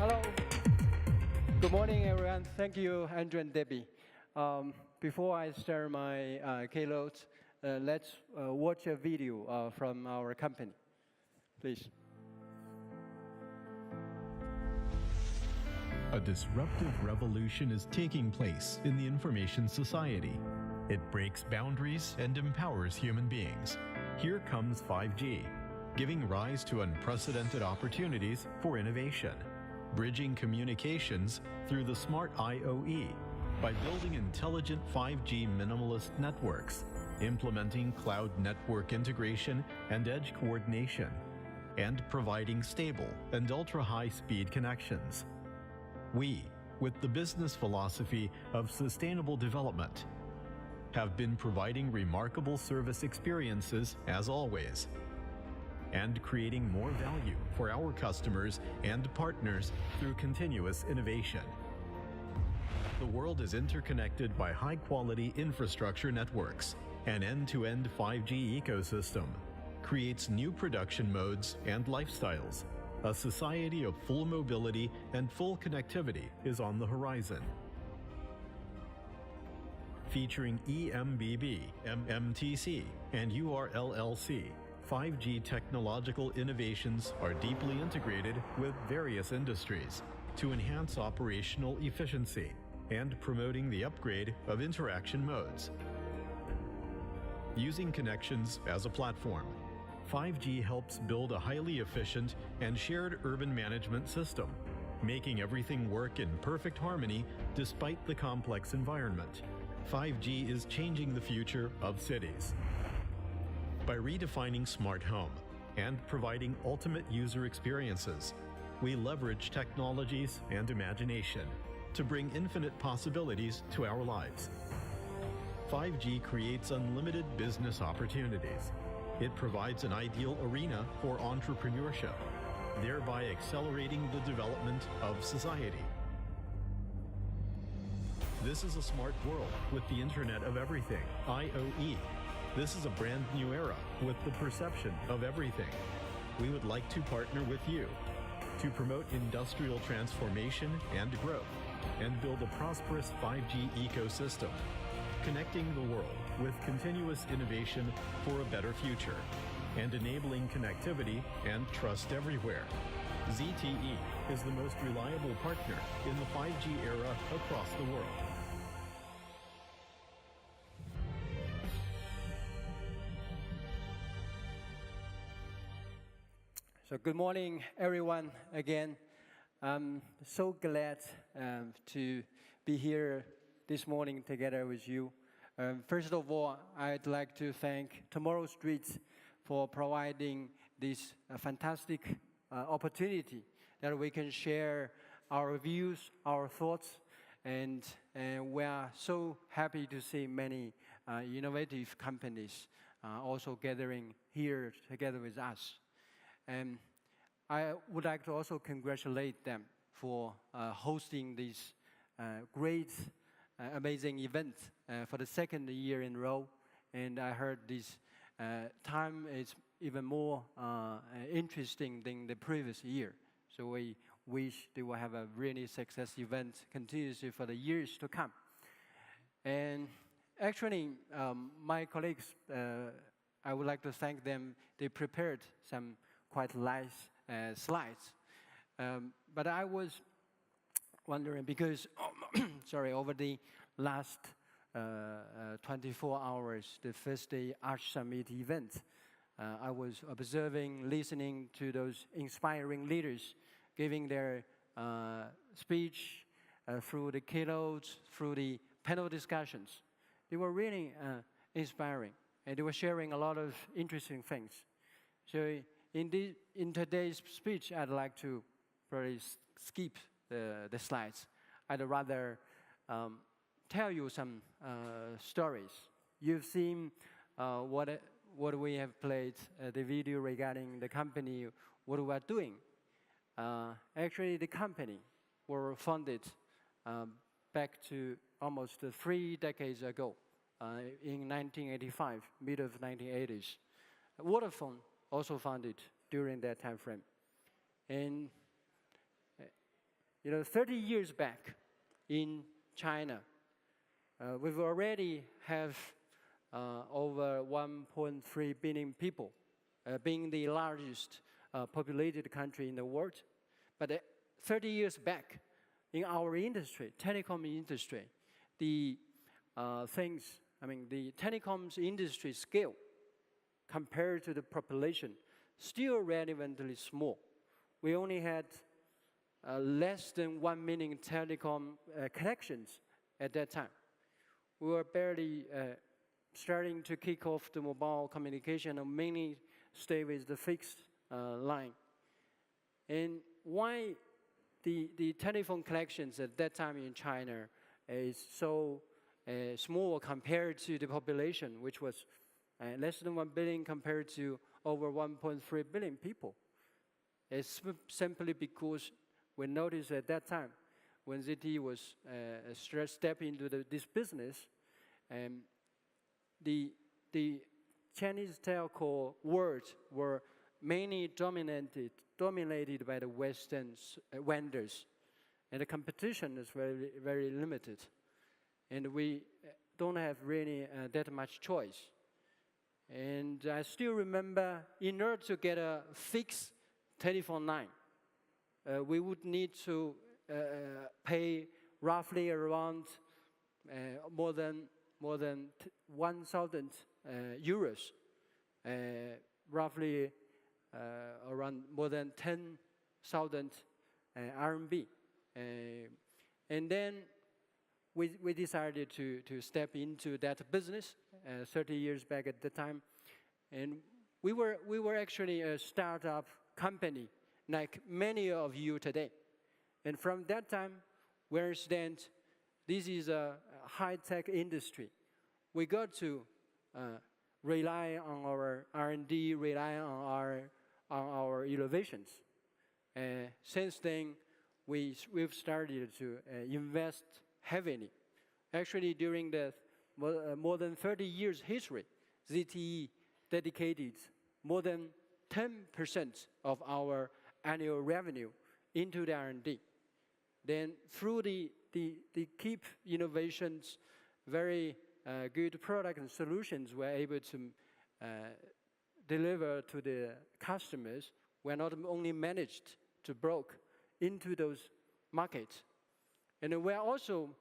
Hello. Good morning, everyone. Thank you, Andrew and Debbie. Before I start my keynote, let's watch a video from our company, please. A disruptive revolution is taking place in the information society. It breaks boundaries and empowers human beings. Here comes 5G, giving rise to unprecedented opportunities for innovation, bridging communications through the smart IoE by building intelligent 5G minimalist networks, implementing cloud network integration and edge coordination, and providing stable and ultra-high-speed connections. We, with the business philosophy of sustainable development, have been providing remarkable service experiences as always, and creating more value for our customers and partners through continuous innovation. The world is interconnected by high-quality infrastructure networks. An end-to-end 5G ecosystem creates new production modes and lifestyles. A society of full mobility and full connectivity is on the horizon. Featuring EMBB, MMTC, and URLLC, 5G technological innovations are deeply integrated with various industries to enhance operational efficiency and promoting the upgrade of interaction modes. Using connections as a platform, 5G helps build a highly efficient and shared urban management system, making everything work in perfect harmony despite the complex environment. 5G is changing the future of cities. By redefining smart home and providing ultimate user experiences, we leverage technologies and imagination to bring infinite possibilities to our lives. 5G creates unlimited business opportunities. It provides an ideal arena for entrepreneurship, thereby accelerating the development of society. This is a smart world with the Internet of Everything, IoE. This is a brand new era with the perception of everything. We would like to partner with you to promote industrial transformation and growth and build a prosperous 5G ecosystem, connecting the world with continuous innovation for a better future and enabling connectivity and trust everywhere. ZTE is the most reliable partner in the 5G era across the world. So good morning, everyone, again. I'm so glad to be here this morning together with you. First of all, I'd like to thank Tomorrow Street for providing this fantastic opportunity that we can share our views, our thoughts, and we are so happy to see many innovative companies also gathering here together with us. And I would like to also congratulate them for hosting this great, amazing event for the second year in a row. And I heard this time is even more interesting than the previous year. So we wish they will have a really successful event continuously for the years to come. And actually, my colleagues, I would like to thank them. They prepared some quite nice slides. But I was wondering because, over the last 24 hours, the first day Arch Summit event, I was observing, listening to those inspiring leaders giving their speech through the keynotes, through the panel discussions. They were really inspiring, and they were sharing a lot of interesting things. So in today's speech, I'd like to probably skip the slides. I'd rather tell you some stories. You've seen what we have played, the video regarding the company, what we are doing. Actually, the company were founded back to almost 3 decades ago, in 1985, mid of 1980s. Vodafone also founded during that time frame. And 30 years back in China, we've already have over 1.3 billion people, being the largest populated country in the world. But 30 years back, in our industry, telecom industry, the telecoms industry scale compared to the population, still relatively small. We only had less than 1 million telecom connections at that time. We were barely starting to kick off the mobile communication and mainly stay with the fixed line. And why the telephone collections at that time in China is so small compared to the population, which was less than 1 billion compared to over 1.3 billion people. It's simply because we noticed at that time, when ZTE was stepping into this business, the Chinese telco world were mainly dominated by the Western vendors, and the competition is very, very limited, and we don't have really that much choice. And I still remember, in order to get a fixed telephone line, we would need to pay roughly around more than 1,000 euros, roughly around more than 10,000 RMB. And then we decided to step into that business 30 years back at the time. And we were actually a startup company, like many of you today. And from that time, we understand this is a high-tech industry. We got to rely on our R&D, rely on our innovations. Since then, we've started to invest heavily. Actually, during the more than 30 years history, ZTE dedicated more than 10% of our annual revenue into the R&D. Then through the keep innovations, very good product and solutions we're able to deliver to the customers. We're not only managed to break into those markets. And we're also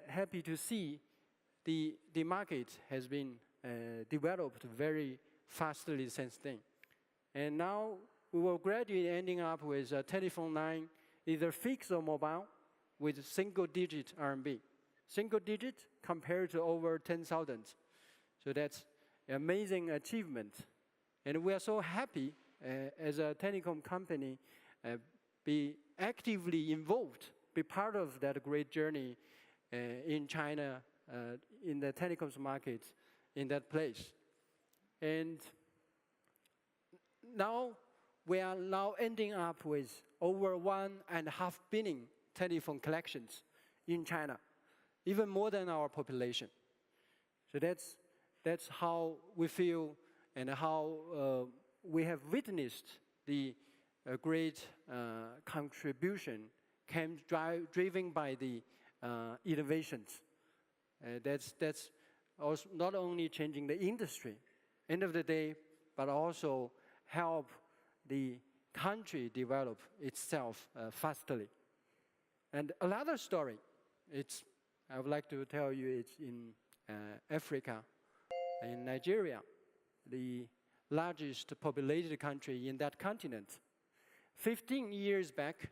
happy to see the market has been developed very fastly since then. And now we will gradually ending up with a telephone line, either fixed or mobile, with single-digit RMB. Single-digit compared to over 10,000. So that's an amazing achievement. And we are so happy as a telecom company be actively involved, be part of that great journey in China, in the telecoms market, in that place. And now we are ending up with over 1.5 billion telephone collections in China, even more than our population. So that's how we feel and how we have witnessed the great contribution driven by the innovations. That's also not only changing the industry, end of the day, but also help the country develop itself fastly. And another story, I would like to tell you, it's in Africa, in Nigeria, the largest populated country in that continent. 15 years back,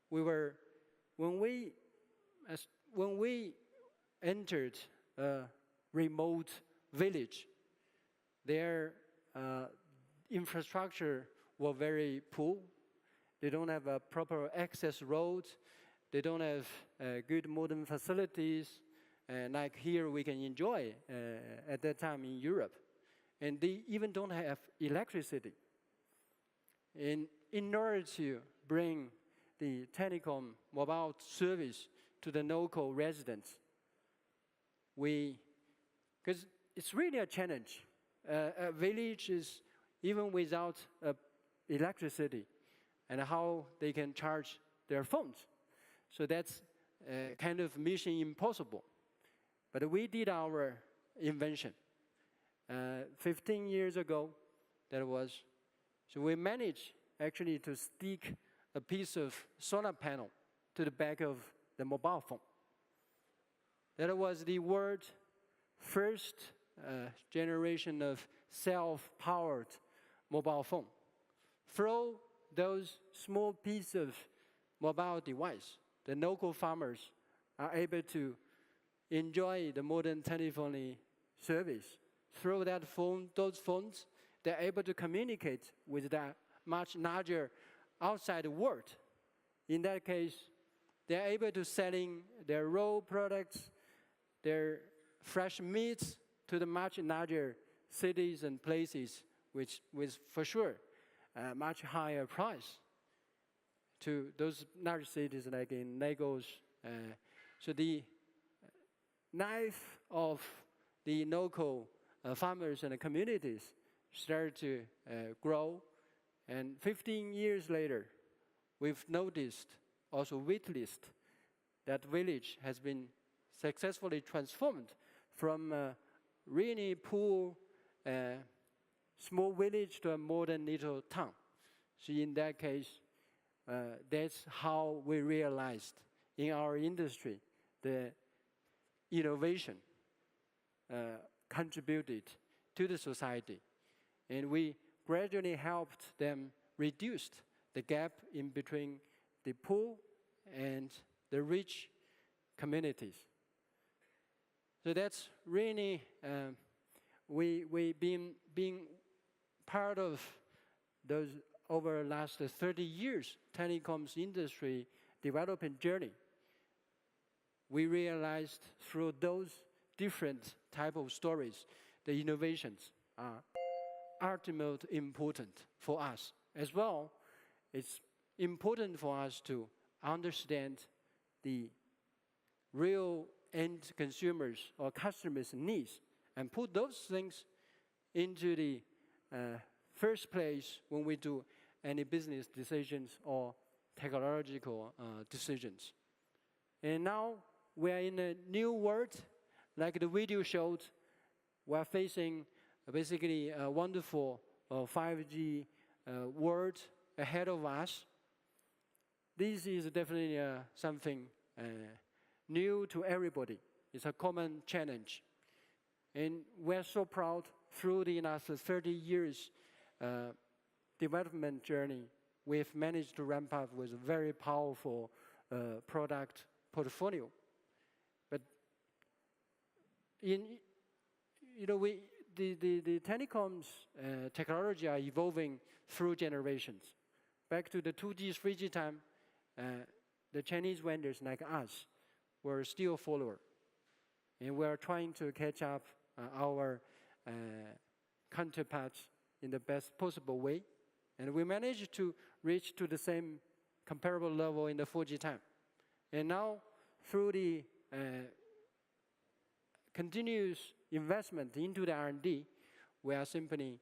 when we entered a remote village, their infrastructure was very poor. They don't have a proper access road. They don't have good modern facilities like here we can enjoy at that time in Europe. And they even don't have electricity. In order to bring the telecom mobile service to the local residents, because it's really a challenge. A village is even without electricity, and how they can charge their phones. So that's kind of mission impossible. But we did our invention. 15 years ago, that was. So we managed actually to stick a piece of solar panel to the back of the mobile phone. That was the world's first generation of self-powered mobile phone. Through those small pieces of mobile device, the local farmers are able to enjoy the modern telephony service. Through that phone, those phones, they're able to communicate with the much larger outside world. In that case, they're able to selling their raw products, their fresh meats to the much larger cities and places, which with for sure a much higher price to those large cities like in Lagos. So the life of the local farmers and communities started to grow. And 15 years later, we've noticed, also witnessed, that village has been successfully transformed from a really poor, small village to a modern little town. So in that case, that's how we realized in our industry the innovation contributed to the society. And we gradually helped them reduce the gap in between the poor and the rich communities. So that's really, we've been part of those over the last 30 years telecoms industry development journey. We realized through those different type of stories, the innovations are ultimately important for us. As well, it's important for us to understand the real end consumers or customers' needs and put those things into the first place when we do any business decisions or technological decisions. And now we are in a new world, like the video showed. We are facing basically a wonderful 5G world ahead of us. This is definitely something new to everybody. It's a common challenge. And we're so proud through the last 30 years development journey, we've managed to ramp up with a very powerful product portfolio. But the telecoms technology are evolving through generations. Back to the 2G, 3G time, the Chinese vendors like us were still followers. And we are trying to catch up our counterparts in the best possible way. And we managed to reach to the same comparable level in the 4G time. And now, through the continuous investment into the R&D, we are simply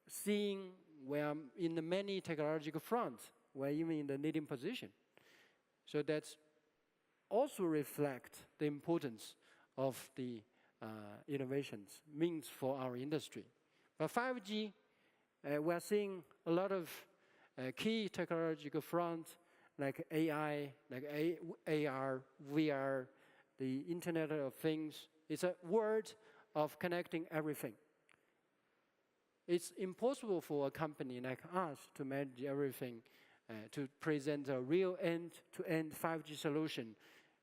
seeing we are in the many technological fronts, we're even in the leading position. So that's also reflect the importance of the innovations means for our industry. But 5G, we're seeing a lot of key technological fronts like AI, like AR, VR, the Internet of Things. It's a world of connecting everything. It's impossible for a company like us to manage everything, to present a real end-to-end 5G solution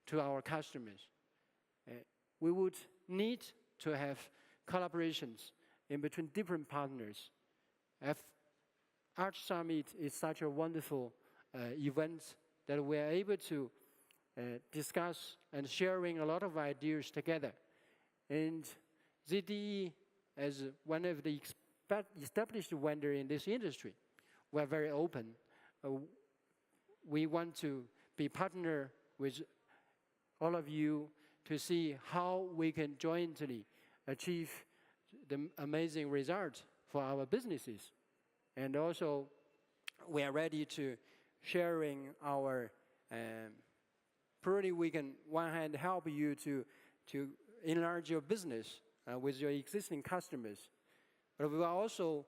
to our customers. We would need to have collaborations in between different partners. Arch Summit is such a wonderful event that we are able to discuss and sharing a lot of ideas together. And ZTE, as one of the established vendor in this industry, we're very open. We want to be partner with all of you to see how we can jointly achieve the amazing result for our businesses. And also, we are ready to sharing our probably we can, one hand, help you to enlarge your business with your existing customers. But we are also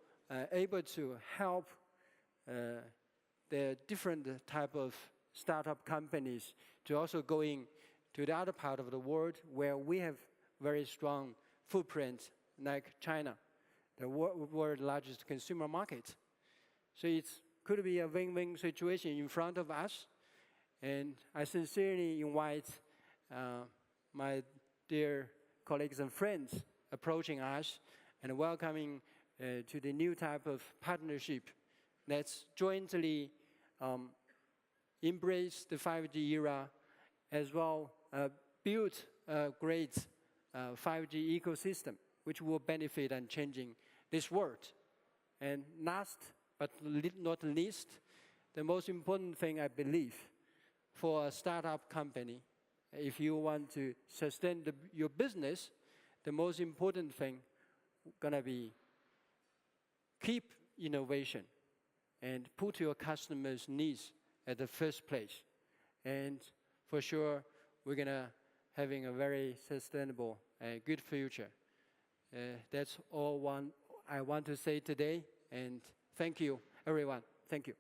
able to help the different type of startup companies to also go in to the other part of the world where we have very strong footprint, like China, the world's largest consumer market. So it could be a win-win situation in front of us. And I sincerely invite my dear colleagues and friends approaching us and welcoming to the new type of partnership. Let's jointly embrace the 5G era, as well build a great 5G ecosystem, which will benefit and changing this world. And last but not least, the most important thing I believe for a startup company, if you want to sustain your business, the most important thing gonna be keep innovation and put your customers' needs at the first place. And for sure, we're gonna having a very sustainable and good future. That's all I want to say today, and thank you, everyone. Thank you.